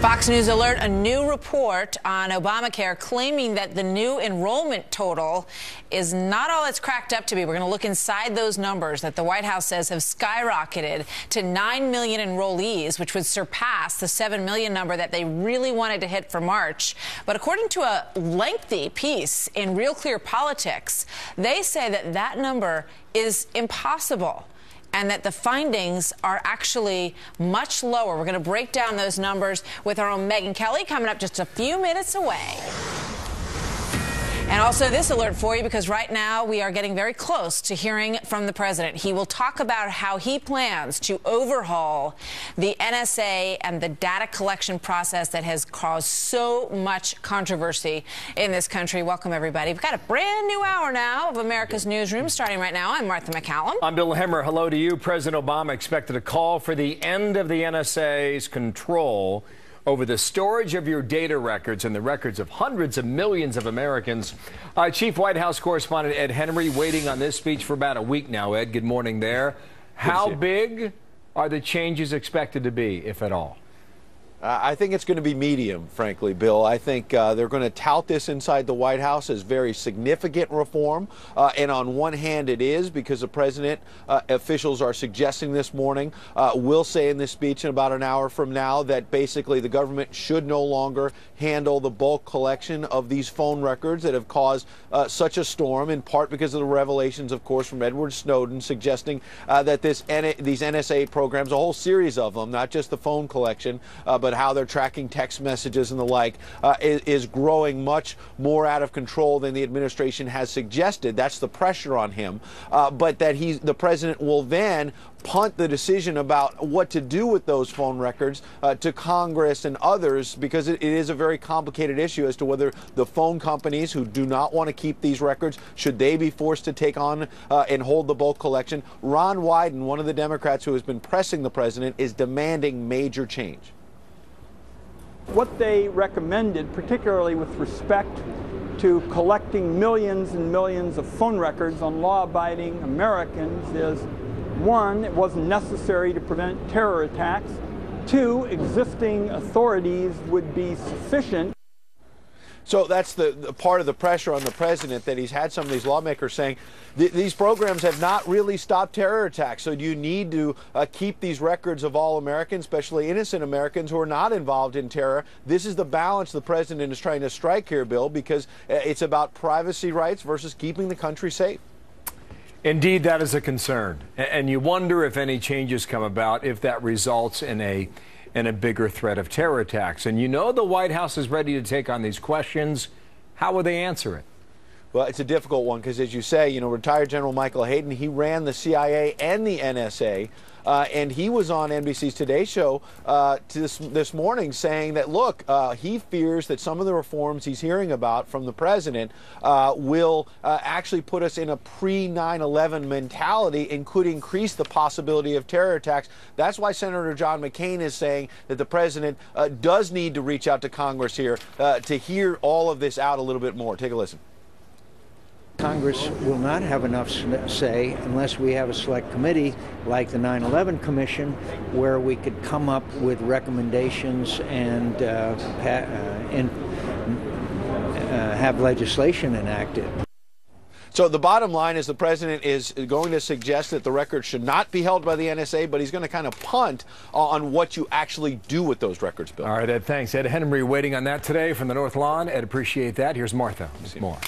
Fox News Alert, a new report on Obamacare claiming that the new enrollment total is not all it's cracked up to be. We're going to look inside those numbers that the White House says have skyrocketed to 9 million enrollees, which would surpass the 7 million number that they really wanted to hit for March. But according to a lengthy piece in Real Clear Politics, they say that that number is impossible, and that the findings are actually much lower. We're going to break down those numbers with our own Megyn Kelly coming up just a few minutes away. And also this alert for you, because right now we are getting very close to hearing from the president. He will talk about how he plans to overhaul the NSA and the data collection process that has caused so much controversy in this country. Welcome, everybody. We've got a brand new hour now of America's Newsroom starting right now. I'm Martha McCallum. I'm Bill Hemmer. Hello to you. President Obama expected a call for the end of the NSA's control over the storage of your data records and the records of hundreds of millions of Americans. Chief White House correspondent Ed Henry waiting on this speech for about a week now. Ed, good morning there. How big are the changes expected to be, if at all? I think it's going to be medium, frankly, Bill. I think they're going to tout this inside the White House as very significant reform. And on one hand, it is, because the president, officials are suggesting this morning, will say in this speech in about an hour from now that basically the government should no longer handle the bulk collection of these phone records that have caused such a storm, in part because of the revelations, of course, from Edward Snowden, suggesting that these NSA programs, a whole series of them, not just the phone collection, but how they're tracking text messages and the like, is growing much more out of control than the administration has suggested. That's the pressure on him. But that the president will then punt the decision about what to do with those phone records to Congress and others, because it is a very complicated issue as to whether the phone companies who do not want to keep these records, should they be forced to take on and hold the bulk collection. Ron Wyden, one of the Democrats who has been pressing the president, is demanding major change. What they recommended, particularly with respect to collecting millions and millions of phone records on law-abiding Americans, is one, it wasn't necessary to prevent terror attacks. Two, existing authorities would be sufficient. So that's the part of the pressure on the president, that he's had some of these lawmakers saying these programs have not really stopped terror attacks. So you need to keep these records of all Americans, especially innocent Americans who are not involved in terror. This is the balance the president is trying to strike here, Bill, because it's about privacy rights versus keeping the country safe. Indeed, that is a concern. And you wonder if any changes come about, if that results in a bigger threat of terror attacks. And you know the White House is ready to take on these questions. How will they answer it? Well, it's a difficult one because, as you say, retired General Michael Hayden, he ran the CIA and the NSA. And he was on NBC's Today Show this morning saying that, look, he fears that some of the reforms he's hearing about from the president will actually put us in a pre-9/11 mentality and could increase the possibility of terror attacks. That's why Senator John McCain is saying that the president does need to reach out to Congress here to hear all of this out a little bit more. Take a listen. Congress will not have enough say unless we have a select committee like the 9/11 Commission, where we could come up with recommendations and have legislation enacted. So the bottom line is the president is going to suggest that the records should not be held by the NSA, but he's going to kind of punt on what you actually do with those records, Bill. All right, Ed, thanks. Ed Henry waiting on that today from the North Lawn. Ed, appreciate that. Here's Martha with more.